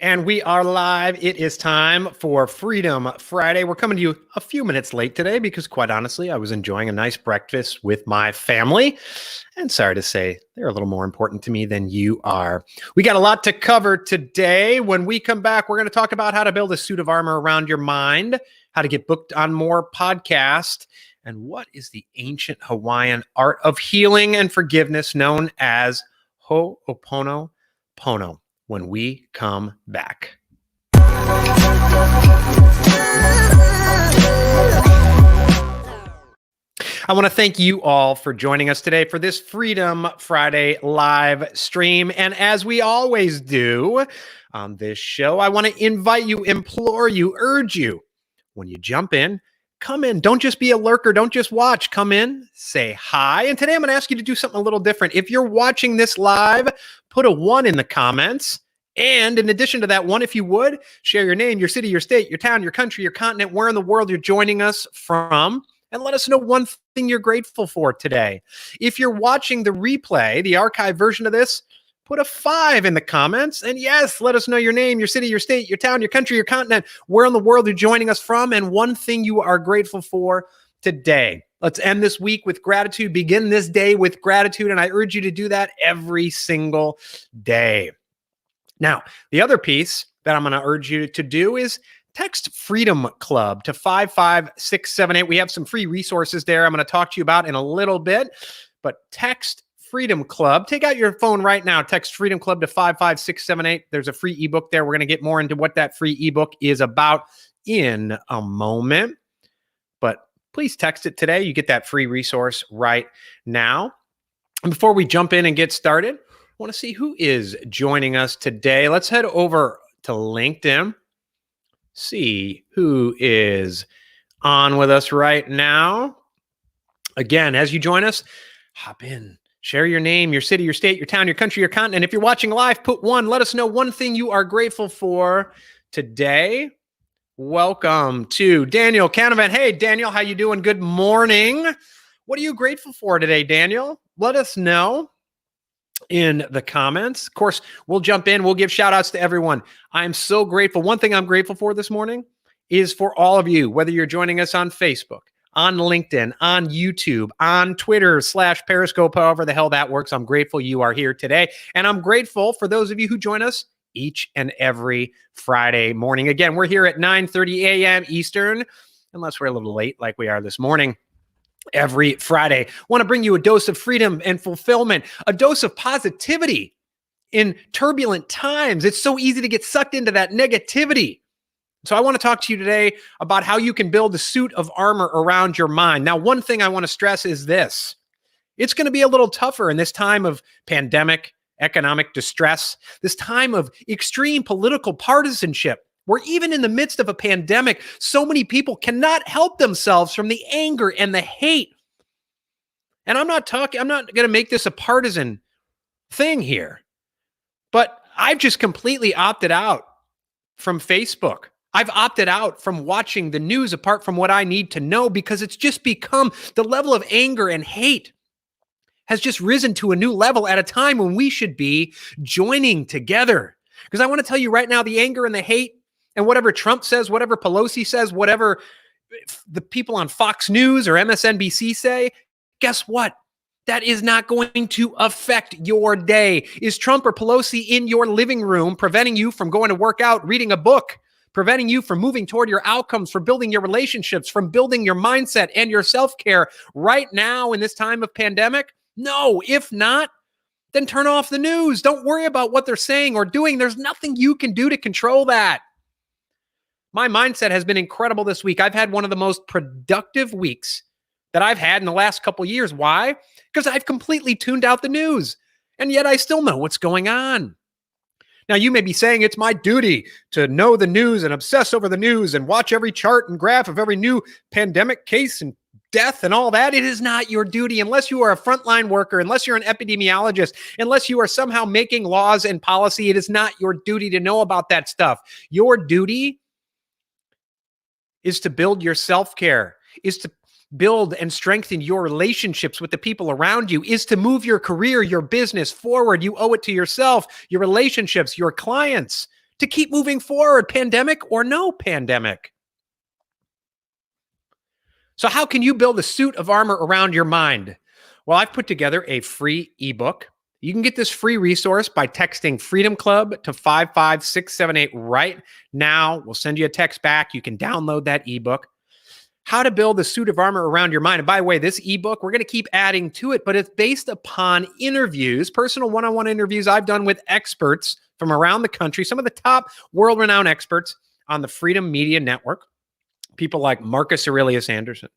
And we are live. It is time for Freedom Friday. We're coming to you a few minutes late today because, quite honestly, I was enjoying a nice breakfast with my family. And sorry to say, they're a little more important to me than you are. We got a lot to cover today. When we come back, we're going to talk about how to build a suit of armor around your mind, how to get booked on more podcasts, and what is the ancient Hawaiian art of healing and forgiveness known as Ho'oponopono when we come back. I want to thank you all for joining us today for this Freedom Friday live stream. And as we always do on this show, I want to invite you, implore you, urge you, when you jump in, come in. Don't just be a lurker. Don't just watch. Come in, say hi. And today I'm going to ask you to do something a little different. If you're watching this live, put a 1 in the comments. And in addition to that 1, if you would, share your name, your city, your state, your town, your country, your continent, where in the world you're joining us from, and let us know one thing you're grateful for today. If you're watching the replay, the archive version of this, put a 5 in the comments. And yes, let us know your name, your city, your state, your town, your country, your continent, where in the world you're joining us from, and one thing you are grateful for today. Let's end this week with gratitude, begin this day with gratitude, and I urge you to do that every single day. Now, the other piece that I'm going to urge you to do is text Freedom Club to 55678. We have some free resources there I'm going to talk to you about in a little bit, but text Freedom Club. Take out your phone right now. Text Freedom Club to 55678. There's a free ebook there. We're going to get more into what that free ebook is about in a moment, but please text it today. You get that free resource right now. And before we jump in and get started, I want to see who is joining us today. Let's head over to LinkedIn, see who is on with us right now. Again, as you join us, hop in, share your name, your city, your state, your town, your country, your continent. If you're watching live, put 1. Let us know one thing you are grateful for today. Welcome to Daniel Canavan. Hey, Daniel, how you doing? Good morning. What are you grateful for today, Daniel? Let us know in the comments. Of course, we'll jump in. We'll give shout outs to everyone. I'm so grateful. One thing I'm grateful for this morning is for all of you, whether you're joining us on Facebook, on LinkedIn, on YouTube, on Twitter /Periscope, however the hell that works. I'm grateful you are here today. And I'm grateful for those of you who join us each and every Friday morning. Again, we're here at 9:30 a.m. Eastern, unless we're a little late like we are this morning. Every Friday, want to bring you a dose of freedom and fulfillment, a dose of positivity in turbulent times. It's so easy to get sucked into that negativity. So I want to talk to you today about how you can build a suit of armor around your mind. Now, one thing I want to stress is this. It's going to be a little tougher in this time of pandemic, economic distress, this time of extreme political partisanship. We're even in the midst of a pandemic. So many people cannot help themselves from the anger and the hate. And I'm not going to make this a partisan thing here, but I've just completely opted out from Facebook. I've opted out from watching the news apart from what I need to know because it's just become the level of anger and hate has just risen to a new level at a time when we should be joining together. Because I want to tell you right now, the anger and the hate and whatever Trump says, whatever Pelosi says, whatever the people on Fox News or MSNBC say, guess what? That is not going to affect your day. Is Trump or Pelosi in your living room preventing you from going to work out, reading a book, preventing you from moving toward your outcomes, from building your relationships, from building your mindset and your self-care right now in this time of pandemic? No. If not, then turn off the news. Don't worry about what they're saying or doing. There's nothing you can do to control that. My mindset has been incredible this week. I've had one of the most productive weeks that I've had in the last couple of years. Why? Because I've completely tuned out the news, and yet I still know what's going on. Now, you may be saying it's my duty to know the news and obsess over the news and watch every chart and graph of every new pandemic case and death and all that. It is not your duty unless you are a frontline worker, unless you're an epidemiologist, unless you are somehow making laws and policy. It is not your duty to know about that stuff. Your duty is to build your self-care, is to build and strengthen your relationships with the people around you, is to move your career, your business forward. You owe it to yourself, your relationships, your clients, to keep moving forward, pandemic or no pandemic. So how can you build a suit of armor around your mind? Well, I've put together a free ebook. You can get this free resource by texting Freedom Club to 55678 right now. We'll send you a text back. You can download that ebook. How to build a suit of armor around your mind. And by the way, this ebook, we're going to keep adding to it, but it's based upon interviews, personal one-on-one interviews I've done with experts from around the country, some of the top world-renowned experts on the Freedom Media Network. People like Marcus Aurelius Anderson,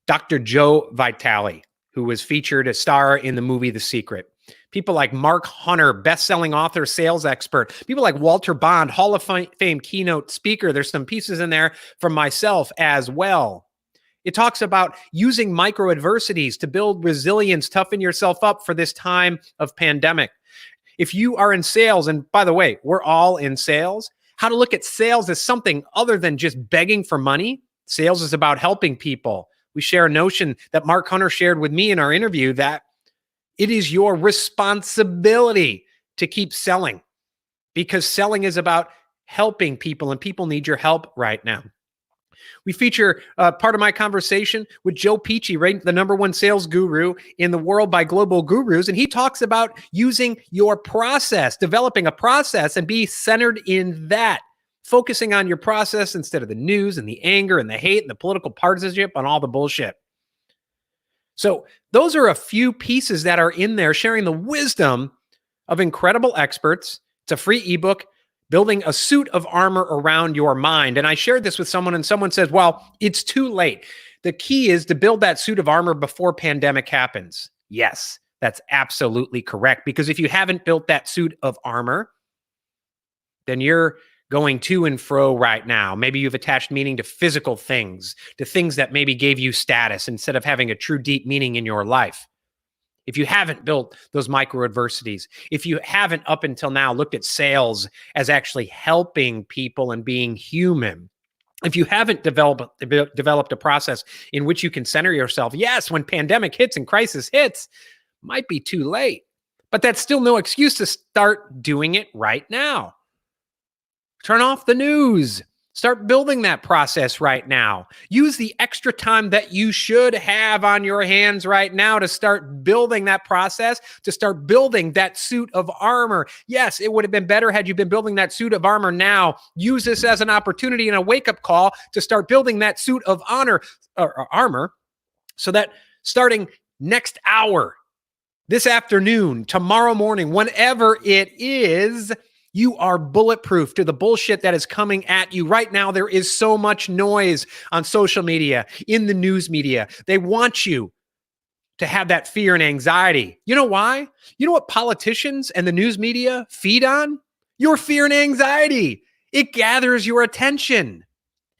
Dr. Joe Vitale, who was featured a star in the movie The Secret. People like Mark Hunter, best-selling author, sales expert. People like Walter Bond, Hall of Fame keynote speaker. There's some pieces in there from myself as well. It talks about using micro adversities to build resilience, toughen yourself up for this time of pandemic. If you are in sales, and by the way, we're all in sales, how to look at sales as something other than just begging for money. Sales is about helping people. We share a notion that Mark Hunter shared with me in our interview that it is your responsibility to keep selling, because selling is about helping people and people need your help right now. We feature part of my conversation with Joe Peachy, ranked the #1 sales guru in the world by Global Gurus. And he talks about using your process, developing a process and be centered in that, focusing on your process instead of the news and the anger and the hate and the political partisanship and all the bullshit. So those are a few pieces that are in there sharing the wisdom of incredible experts. It's a free ebook, Building a Suit of Armor Around Your Mind. And I shared this with someone and someone says, well, it's too late. The key is to build that suit of armor before pandemic happens. Yes, that's absolutely correct. Because if you haven't built that suit of armor, then you're going to and fro right now. Maybe you've attached meaning to physical things, to things that maybe gave you status instead of having a true deep meaning in your life. If you haven't built those micro adversities, if you haven't up until now looked at sales as actually helping people and being human, if you haven't developed a process in which you can center yourself, yes, when pandemic hits and crisis hits, might be too late. But that's still no excuse to start doing it right now. Turn off the news. Start building that process right now. Use the extra time that you should have on your hands right now to start building that process, to start building that suit of armor. Yes, it would have been better had you been building that suit of armor now. Use this as an opportunity and a wake-up call to start building that suit of armor, so that starting next hour, this afternoon, tomorrow morning, whenever it is, you are bulletproof to the bullshit that is coming at you. Right now, there is so much noise on social media, in the news media. They want you to have that fear and anxiety. You know why? You know what politicians and the news media feed on? Your fear and anxiety. It gathers your attention.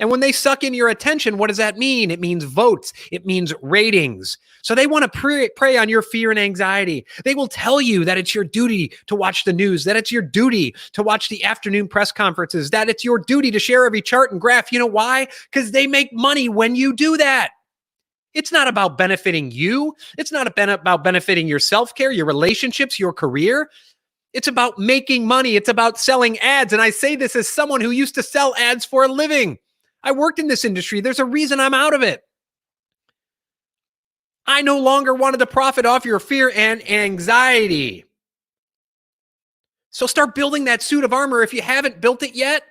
And when they suck in your attention, what does that mean? It means votes. It means ratings. So they want to prey on your fear and anxiety. They will tell you that it's your duty to watch the news, that it's your duty to watch the afternoon press conferences, that it's your duty to share every chart and graph. You know why? Because they make money when you do that. It's not about benefiting you. It's not about benefiting your self-care, your relationships, your career. It's about making money. It's about selling ads. And I say this as someone who used to sell ads for a living. I worked in this industry. There's a reason I'm out of it. I no longer wanted to profit off your fear and anxiety. So start building that suit of armor if you haven't built it yet.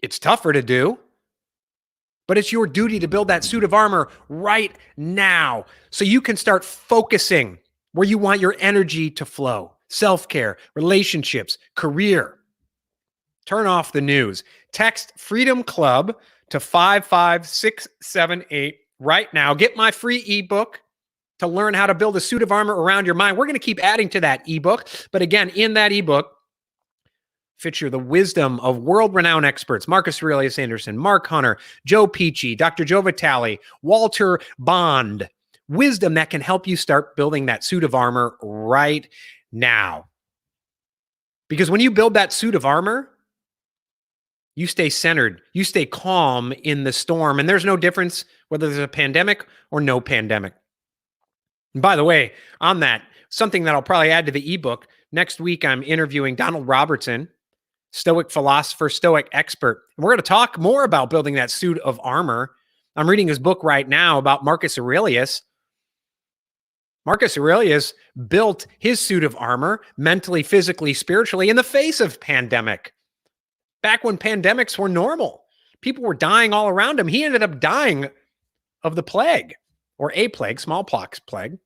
It's tougher to do, but it's your duty to build that suit of armor right now so you can start focusing where you want your energy to flow. Self-care, relationships, career. Turn off the news. Text Freedom Club to 55678 right now. Get my free ebook to learn how to build a suit of armor around your mind. We're going to keep adding to that ebook. But again, in that ebook, feature the wisdom of world-renowned experts, Marcus Aurelius Anderson, Mark Hunter, Joe Peachy, Dr. Joe Vitale, Walter Bond. Wisdom that can help you start building that suit of armor right now. Because when you build that suit of armor, you stay centered, you stay calm in the storm, and there's no difference whether there's a pandemic or no pandemic. And by the way, on that, something that I'll probably add to the ebook. Next week, I'm interviewing Donald Robertson, Stoic philosopher, Stoic expert. And we're going to talk more about building that suit of armor. I'm reading his book right now about Marcus Aurelius. Marcus Aurelius built his suit of armor mentally, physically, spiritually in the face of pandemic. Back when pandemics were normal, people were dying all around him. He ended up dying of the plague, or a plague, smallpox plague.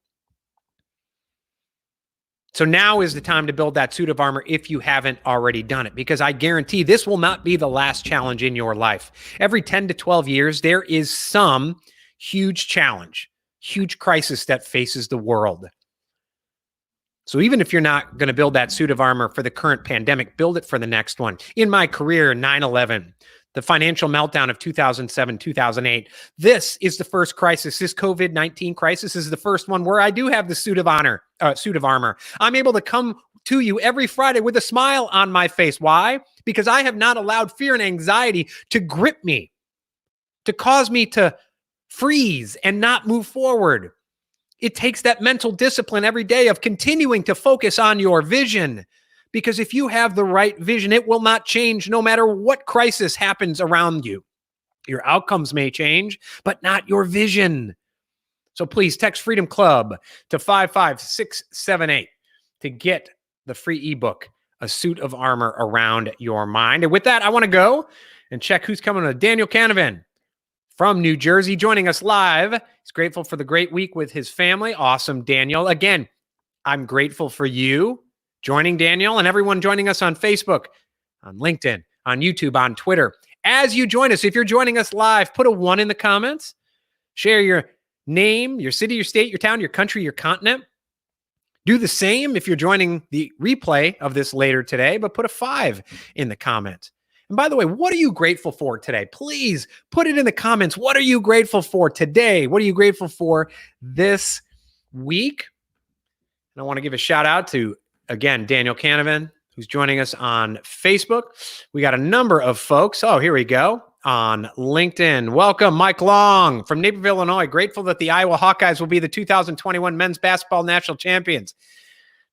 So now is the time to build that suit of armor if you haven't already done it, because I guarantee this will not be the last challenge in your life. Every 10 to 12 years, there is some huge challenge, huge crisis that faces the world. So even if you're not going to build that suit of armor for the current pandemic, build it for the next one. In my career, 9/11, the financial meltdown of 2007, 2008. This is the first crisis. This COVID-19 crisis is the first one where I do have the suit of armor. I'm able to come to you every Friday with a smile on my face. Why? Because I have not allowed fear and anxiety to grip me, to cause me to freeze and not move forward. It takes that mental discipline every day of continuing to focus on your vision. Because if you have the right vision, it will not change no matter what crisis happens around you. Your outcomes may change, but not your vision. So please text Freedom Club to 55678 to get the free ebook, A Suit of Armor Around Your Mind. And with that, I want to go and check who's coming to Daniel Canavan from New Jersey, joining us live. He's grateful for the great week with his family. Awesome, Daniel. Again, I'm grateful for you joining Daniel and everyone joining us on Facebook, on LinkedIn, on YouTube, on Twitter. As you join us, if you're joining us live, put a 1 in the comments. Share your name, your city, your state, your town, your country, your continent. Do the same if you're joining the replay of this later today, but put a 5 in the comments. And by the way, what are you grateful for today? Please put it in the comments. What are you grateful for today? What are you grateful for this week? And I want to give a shout out to, again, Daniel Canavan, who's joining us on Facebook. We got a number of folks. Oh, here we go. On LinkedIn. Welcome, Mike Long from Naperville, Illinois. Grateful that the Iowa Hawkeyes will be the 2021 men's basketball national champions.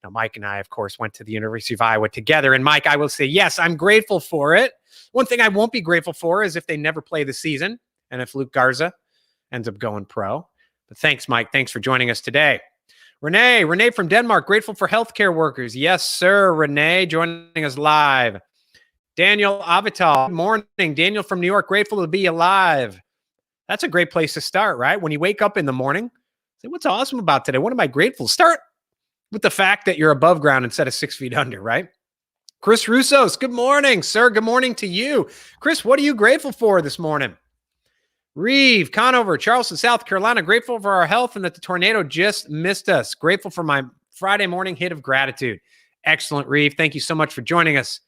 Now, Mike and I, of course, went to the University of Iowa together. And Mike, I will say, yes, I'm grateful for it. One thing I won't be grateful for is if they never play the season and if Luke Garza ends up going pro. But thanks, Mike. Thanks for joining us today. Renee from Denmark, grateful for healthcare workers. Yes, sir, Renee, joining us live. Daniel Avital, good morning. Daniel from New York, grateful to be alive. That's a great place to start, right? When you wake up in the morning, say, what's awesome about today? What am I grateful? Start with the fact that you're above ground instead of 6 feet under, right? Chris Russos, good morning, sir. Good morning to you. Chris, what are you grateful for this morning? Reeve, Conover, Charleston, South Carolina, grateful for our health and that the tornado just missed us. Grateful for my Friday morning hit of gratitude. Excellent, Reeve. Thank you so much for joining us.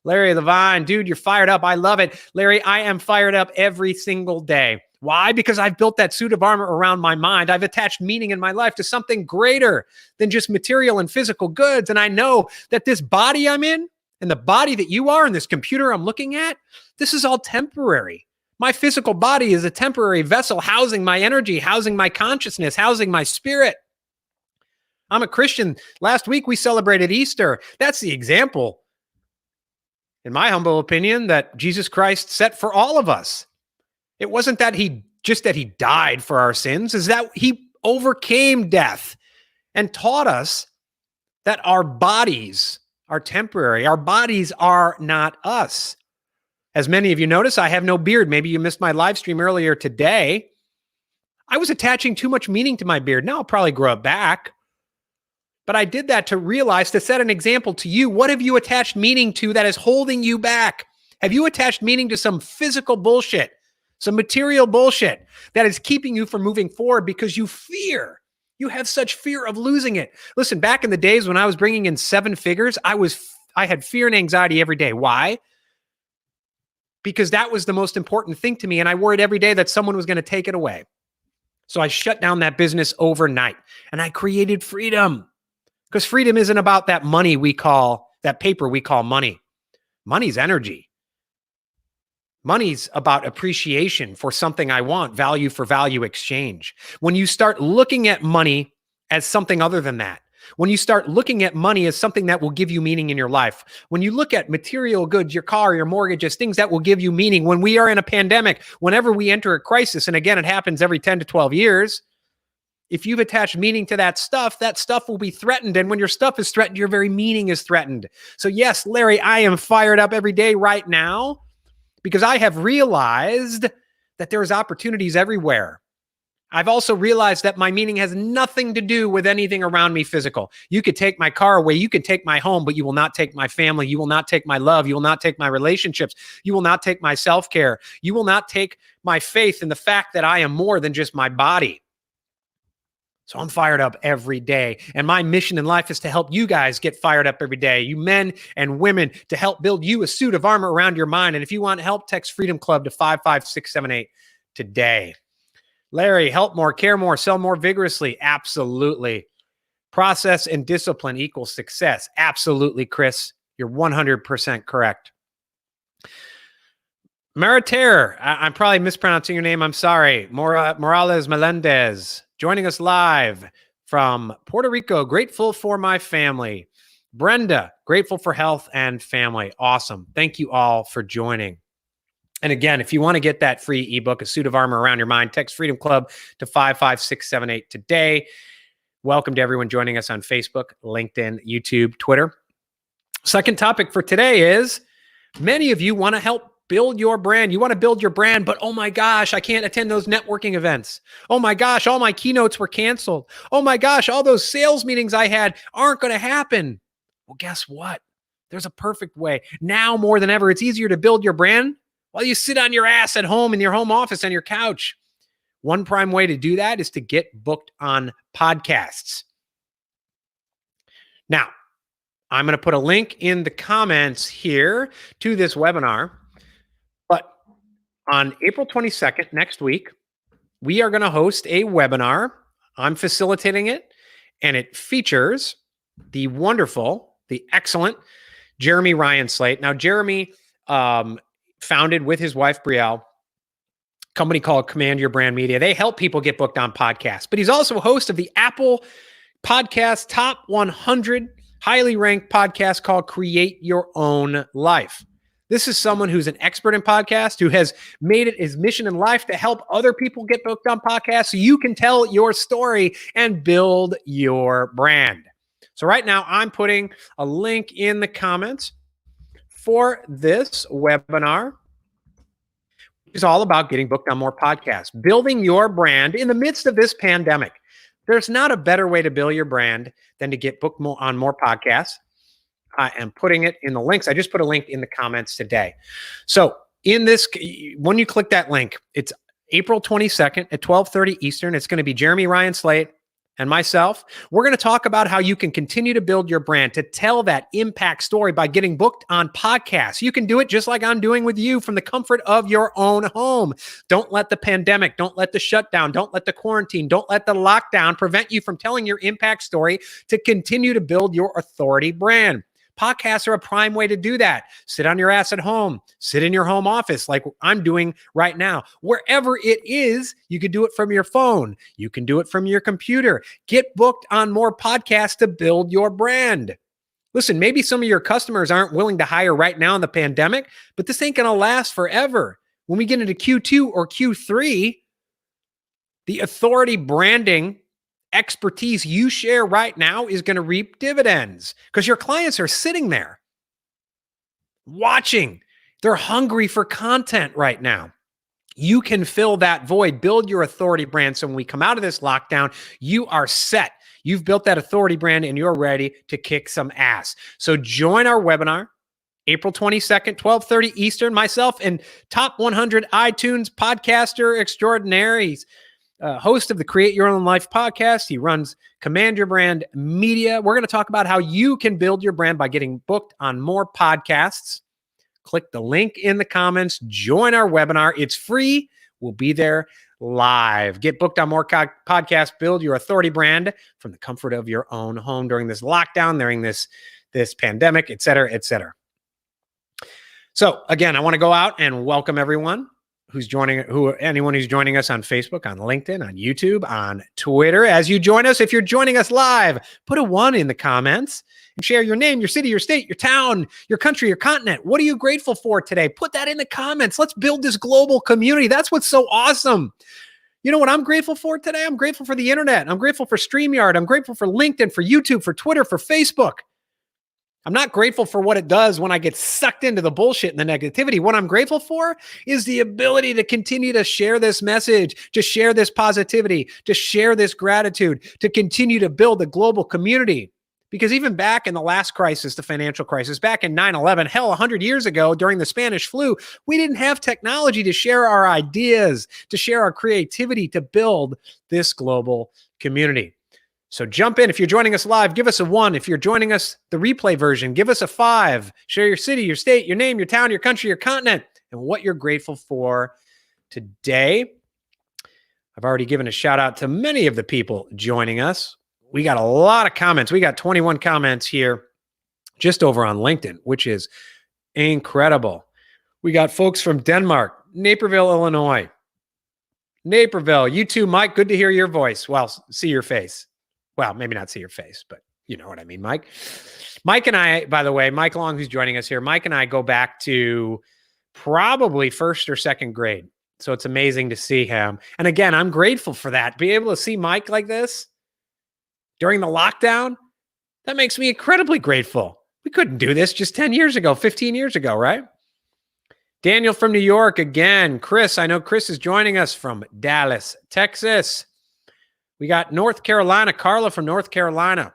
Larry Levine, dude, you're fired up. I love it. Larry, I am fired up every single day. Why? Because I've built that suit of armor around my mind. I've attached meaning in my life to something greater than just material and physical goods. And I know that this body I'm in and the body that you are and this computer I'm looking at, this is all temporary. My physical body is a temporary vessel housing my energy, housing my consciousness, housing my spirit. I'm a Christian. Last week we celebrated Easter. That's the example, in my humble opinion, that Jesus Christ set for all of us. It wasn't that he died for our sins, is that he overcame death and taught us that our bodies are temporary. Our bodies are not us. As many of you notice, I have no beard. Maybe you missed my live stream earlier today. I was attaching too much meaning to my beard. Now I'll probably grow it back. But I did that to realize, to set an example to you. What have you attached meaning to that is holding you back? Have you attached meaning to some physical bullshit, some material bullshit that is keeping you from moving forward because you fear? You have such fear of losing it. Listen, back in the days when I was bringing in 7 figures, I had fear and anxiety every day. Why? Because that was the most important thing to me. And I worried every day that someone was going to take it away. So I shut down that business overnight and I created freedom. Because freedom isn't about that money that paper we call money. Money's energy. Money's about appreciation for something I want, value for value exchange. When you start looking at money as something other than that, When you start looking at money as something that will give you meaning in your life, when you look at material goods, your car, your mortgage, as things that will give you meaning, when we are in a pandemic, whenever we enter a crisis, and again, it happens every 10 to 12 years, if you've attached meaning to that stuff will be threatened. And when your stuff is threatened, your very meaning is threatened. So yes, Larry, I am fired up every day right now because I have realized that there's opportunities everywhere. I've also realized that my meaning has nothing to do with anything around me physical. You could take my car away. You can take my home, but you will not take my family. You will not take my love. You will not take my relationships. You will not take my self-care. You will not take my faith in the fact that I am more than just my body. So I'm fired up every day. And my mission in life is to help you guys get fired up every day, you men and women, to help build you a suit of armor around your mind. And if you want help, text Freedom Club to 55678 today. Larry, help more, care more, sell more vigorously. Absolutely. Process and discipline equals success. Absolutely, Chris. You're 100% correct. Mariter, I'm probably mispronouncing your name. I'm sorry. Morales Melendez, joining us live from Puerto Rico. Grateful for my family. Brenda, grateful for health and family. Awesome. Thank you all for joining. And again, if you want to get that free ebook, A Suit of Armor Around Your Mind, text Freedom Club to 55678 today. Welcome to everyone joining us on Facebook, LinkedIn, YouTube, Twitter. Second topic for today is many of you want to help build your brand. You want to build your brand, but oh my gosh, I can't attend those networking events. Oh my gosh, all my keynotes were canceled. Oh my gosh, all those sales meetings I had aren't going to happen. Well, guess what? There's a perfect way. Now more than ever, it's easier to build your brand while you sit on your ass at home in your home office on your couch. One prime way to do that is to get booked on podcasts. Now, I'm going to put a link in the comments here to this webinar. But on April 22nd, next week, we are going to host a webinar. I'm facilitating it, and it features the wonderful, the excellent Jeremy Ryan Slate. Now, Jeremy founded with his wife, Brielle, a company called Command Your Brand Media. They help people get booked on podcasts, but he's also a host of the Apple Podcast Top 100 highly ranked podcast called Create Your Own Life. This is someone who's an expert in podcasts, who has made it his mission in life to help other people get booked on podcasts so you can tell your story and build your brand. So right now, I'm putting a link in the comments for this webinar. It's all about getting booked on more podcasts, building your brand in the midst of this pandemic. There's not a better way to build your brand than to get booked on more podcasts. I am putting it in the links. I just put a link in the comments today. So in this, when you click that link, it's April 22nd at 12:30 Eastern. It's going to be Jeremy Ryan Slate and myself. We're going to talk about how you can continue to build your brand, to tell that impact story by getting booked on podcasts. You can do it just like I'm doing with you from the comfort of your own home. Don't let the pandemic, don't let the shutdown, don't let the quarantine, don't let the lockdown prevent you from telling your impact story to continue to build your authority brand. Podcasts are a prime way to do that. Sit on your ass at home. Sit in your home office like I'm doing right now. Wherever it is, you can do it from your phone. You can do it from your computer. Get booked on more podcasts to build your brand. Listen, maybe some of your customers aren't willing to hire right now in the pandemic, but this ain't going to last forever. When we get into Q2 or Q3, the authority branding expertise you share right now is going to reap dividends because your clients are sitting there watching. They're hungry for content right now. You can fill that void, build your authority brand. So when we come out of this lockdown, you are set. You've built that authority brand and you're ready to kick some ass. So join our webinar, April 22nd, 12:30 Eastern. Myself and top 100 iTunes podcaster extraordinaries. Host of the Create Your Own Life podcast. He runs Command Your Brand Media. We're going to talk about how you can build your brand by getting booked on more podcasts. Click the link in the comments. Join our webinar. It's free. We'll be there live. Get booked on more podcasts. Build your authority brand from the comfort of your own home during this lockdown, during this pandemic, et cetera, et cetera. So again, I want to go out and welcome everyone. anyone who's joining us on Facebook, on LinkedIn, on YouTube, on Twitter. As you join us, if you're joining us live, put a 1 in the comments and share your name, your city, your state, your town, your country, your continent. What are you grateful for today? Put that in the comments. Let's build this global community. That's what's so awesome. You know what I'm grateful for today? I'm grateful for the internet. I'm grateful for StreamYard. I'm grateful for LinkedIn, for YouTube, for Twitter, for Facebook. I'm not grateful for what it does when I get sucked into the bullshit and the negativity. What I'm grateful for is the ability to continue to share this message, to share this positivity, to share this gratitude, to continue to build a global community. Because even back in the last crisis, the financial crisis, back in 9/11, hell, 100 years ago during the Spanish flu, we didn't have technology to share our ideas, to share our creativity, to build this global community. So jump in. If you're joining us live, give us a 1. If you're joining us the replay version, give us a 5. Share your city, your state, your name, your town, your country, your continent, and what you're grateful for today. I've already given a shout out to many of the people joining us. We got a lot of comments. We got 21 comments here just over on LinkedIn, which is incredible. We got folks from Denmark, Naperville, Illinois. Naperville, you too, Mike. Good to hear your voice. Well, see your face. Well, maybe not see your face, but you know what I mean, Mike. Mike and I, by the way, Mike Long, who's joining us here, Mike and I go back to probably 1st or 2nd grade. So it's amazing to see him. And again, I'm grateful for that. Be able to see Mike like this during the lockdown, that makes me incredibly grateful. We couldn't do this just 10 years ago, 15 years ago, right? Daniel from New York again. Chris, I know Chris is joining us from Dallas, Texas. We got North Carolina, Carla from North Carolina.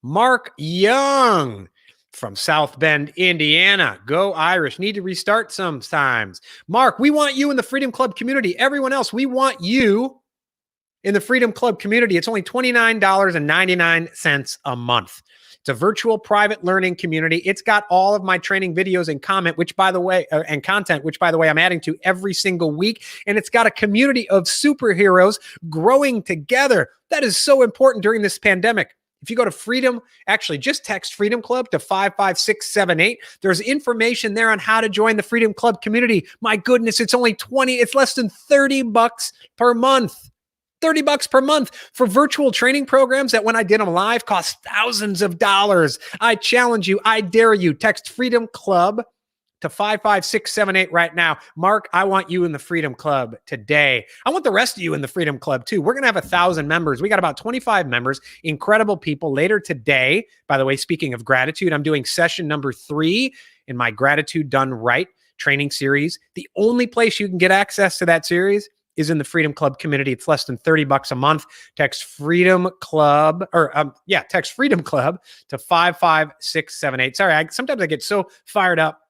Mark Young from South Bend, Indiana. Go Irish. Need to restart sometimes. Mark, we want you in the Freedom Club community. Everyone else, we want you in the Freedom Club community. It's only $29.99 a month. It's a virtual private learning community. It's got all of my training videos and content, which by the way, I'm adding to every single week. And it's got a community of superheroes growing together. That is so important during this pandemic. If you go to Freedom, actually just text Freedom Club to 55678. There's information there on how to join the Freedom Club community. My goodness, it's less than $30 per month. $30 per month for virtual training programs that when I did them live cost thousands of dollars. I challenge you. I dare you. Text Freedom Club to 55678 right now. Mark, I want you in the Freedom Club today. I want the rest of you in the Freedom Club too. We're going to have 1,000 members. We got about 25 members, incredible people later today. By the way, speaking of gratitude, I'm doing session number 3 in my Gratitude Done Right training series. The only place you can get access to that series is in the Freedom Club community. It's less than $30 a month. Text Freedom Club text Freedom Club to 55678. Sorry, sometimes I get so fired up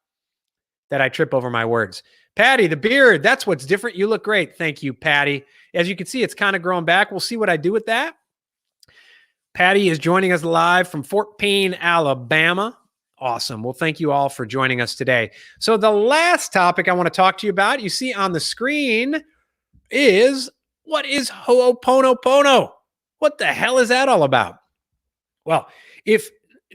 that I trip over my words. Patty, the beard, that's what's different. You look great. Thank you, Patty. As you can see, it's kind of growing back. We'll see what I do with that. Patty is joining us live from Fort Payne, Alabama. Awesome. Well, thank you all for joining us today. So the last topic I want to talk to you about, you see on the screen, is what is Ho'oponopono? What the hell is that all about? Well, if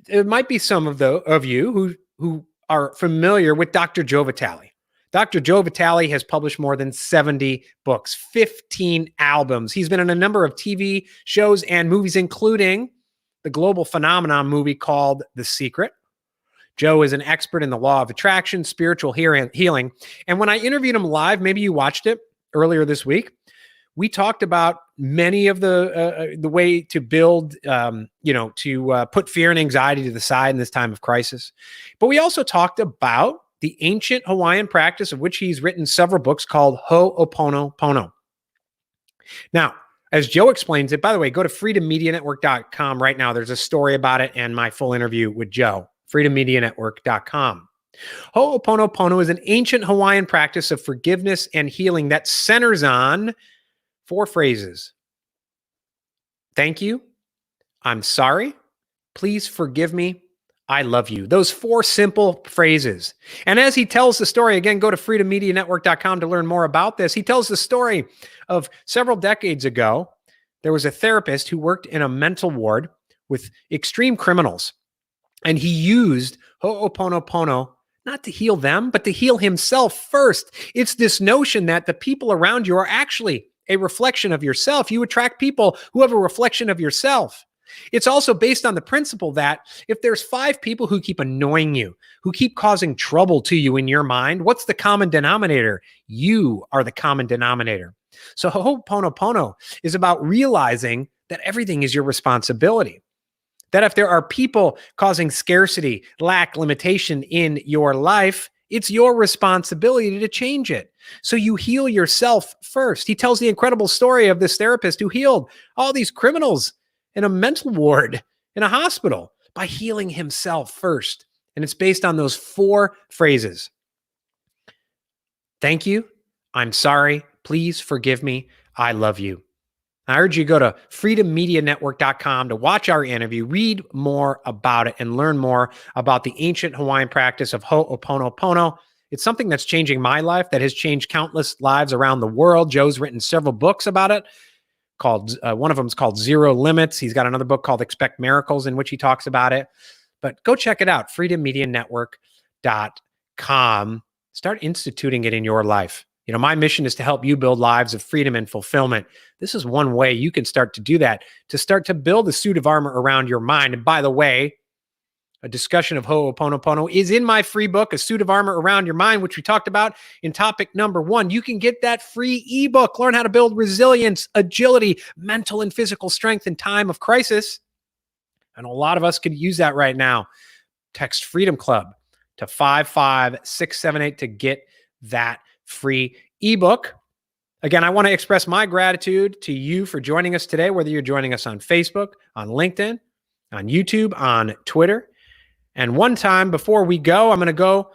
there might be some of you who are familiar with Dr. Joe Vitale. Dr. Joe Vitale has published more than 70 books, 15 albums. He's been in a number of TV shows and movies, including the global phenomenon movie called The Secret. Joe is an expert in the law of attraction, spiritual healing. And when I interviewed him live, maybe you watched it earlier this week, we talked about many of the way to build, to put fear and anxiety to the side in this time of crisis. But we also talked about the ancient Hawaiian practice, of which he's written several books, called Ho'oponopono. Now, as Joe explains it, by the way, go to freedommedianetwork.com right now. There's a story about it and my full interview with Joe, freedommedianetwork.com. Ho'oponopono is an ancient Hawaiian practice of forgiveness and healing that centers on 4 phrases. Thank you. I'm sorry. Please forgive me. I love you. Those 4 simple phrases. And as he tells the story, again, go to freedommedianetwork.com to learn more about this. He tells the story of several decades ago. There was a therapist who worked in a mental ward with extreme criminals, and he used Ho'oponopono not to heal them, but to heal himself first. It's this notion that the people around you are actually a reflection of yourself. You attract people who have a reflection of yourself. It's also based on the principle that if there's 5 people who keep annoying you, who keep causing trouble to you in your mind, what's the common denominator? You are the common denominator. So Ho'oponopono is about realizing that everything is your responsibility. That if there are people causing scarcity, lack, limitation in your life, it's your responsibility to change it. So you heal yourself first. He tells the incredible story of this therapist who healed all these criminals in a mental ward in a hospital by healing himself first. And it's based on those 4 phrases. Thank you. I'm sorry. Please forgive me. I love you. I urge you to go to freedommedianetwork.com to watch our interview, read more about it, and learn more about the ancient Hawaiian practice of Ho'oponopono. It's something that's changing my life, that has changed countless lives around the world. Joe's written several books about it. One of them is called Zero Limits. He's got another book called Expect Miracles, in which he talks about it. But go check it out, freedommedianetwork.com. Start instituting it in your life. You know, my mission is to help you build lives of freedom and fulfillment. This is one way you can start to do that, to start to build a suit of armor around your mind. And by the way, a discussion of Ho'oponopono is in my free book, A Suit of Armor Around Your Mind, which we talked about in topic number 1. You can get that free ebook, Learn How to Build Resilience, Agility, Mental and Physical Strength in Time of Crisis. And a lot of us could use that right now. Text Freedom Club to 55678 to get that free ebook. Again, I want to express my gratitude to you for joining us today, whether you're joining us on Facebook, on LinkedIn, on YouTube, on Twitter. And one time before we go, I'm going to go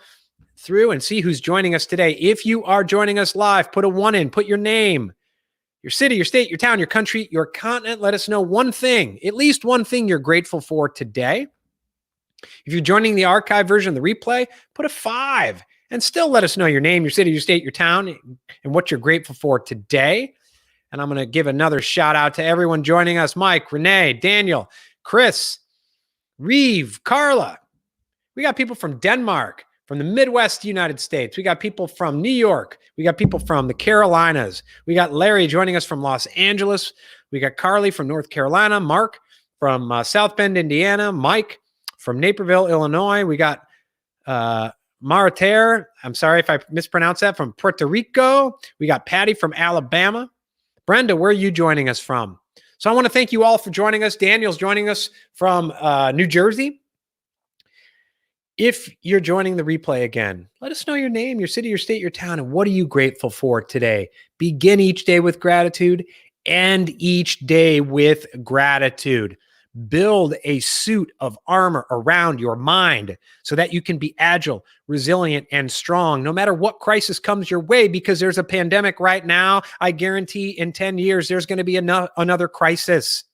through and see who's joining us today. If you are joining us live, put a 1 in, put your name, your city, your state, your town, your country, your continent. Let us know one thing, at least one thing you're grateful for today. If you're joining the archive version of the replay, put a 5 and still let us know your name, your city, your state, your town, and what you're grateful for today. And I'm going to give another shout out to everyone joining us: Mike, Renee, Daniel, Chris, Reeve, Carla. We got people from Denmark, from the Midwest United States. We got people from New York. We got people from the Carolinas. We got Larry joining us from Los Angeles. We got Carly from North Carolina, Mark from South Bend, Indiana, Mike from Naperville, Illinois. We got Marater, I'm sorry if I mispronounced that, from Puerto Rico. We got Patty from Alabama. Brenda, where are you joining us from? So I want to thank you all for joining us. Daniel's joining us from New Jersey. If you're joining the replay again, let us know your name, your city, your state, your town, and what are you grateful for today? Begin each day with gratitude, end each day with gratitude. Build a suit of armor around your mind so that you can be agile, resilient, and strong no matter what crisis comes your way, because there's a pandemic right now. I guarantee in 10 years, there's going to be another crisis.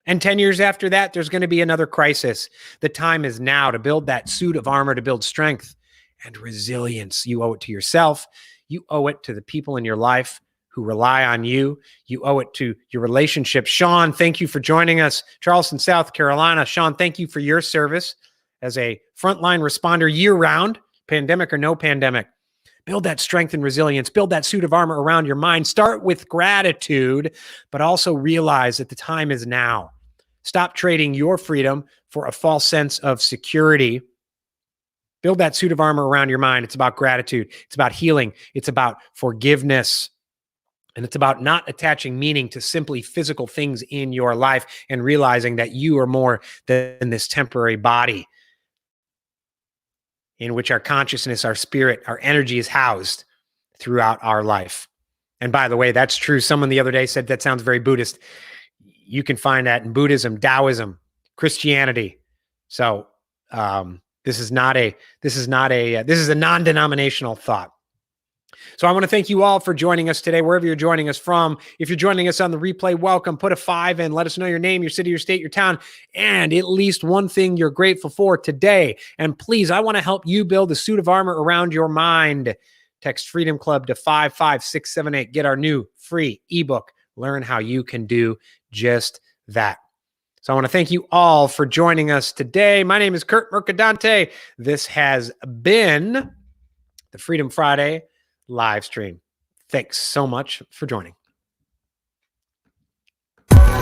And 10 years after that, there's going to be another crisis. The time is now to build that suit of armor, to build strength and resilience. You owe it to yourself. You owe it to the people in your life who rely on you. You owe it to your relationship. Sean, thank you for joining us. Charleston, South Carolina. Sean, thank you for your service as a frontline responder year-round, pandemic or no pandemic. Build that strength and resilience. Build that suit of armor around your mind. Start with gratitude, but also realize that the time is now. Stop trading your freedom for a false sense of security. Build that suit of armor around your mind. It's about gratitude. It's about healing. It's about forgiveness. And it's about not attaching meaning to simply physical things in your life and realizing that you are more than this temporary body in which our consciousness, our spirit, our energy is housed throughout our life. And by the way, that's true. Someone the other day said that sounds very Buddhist. You can find that in Buddhism, Taoism, Christianity. So this is a non-denominational thought. So I want to thank you all for joining us today, wherever you're joining us from. If you're joining us on the replay, welcome. Put a 5 in. Let us know your name, your city, your state, your town, and at least one thing you're grateful for today. And please, I want to help you build a suit of armor around your mind. Text Freedom Club to 55678. Get our new free ebook. Learn how you can do just that. So I want to thank you all for joining us today. My name is Kurt Mercadante. This has been the Freedom Friday live stream. Thanks so much for joining.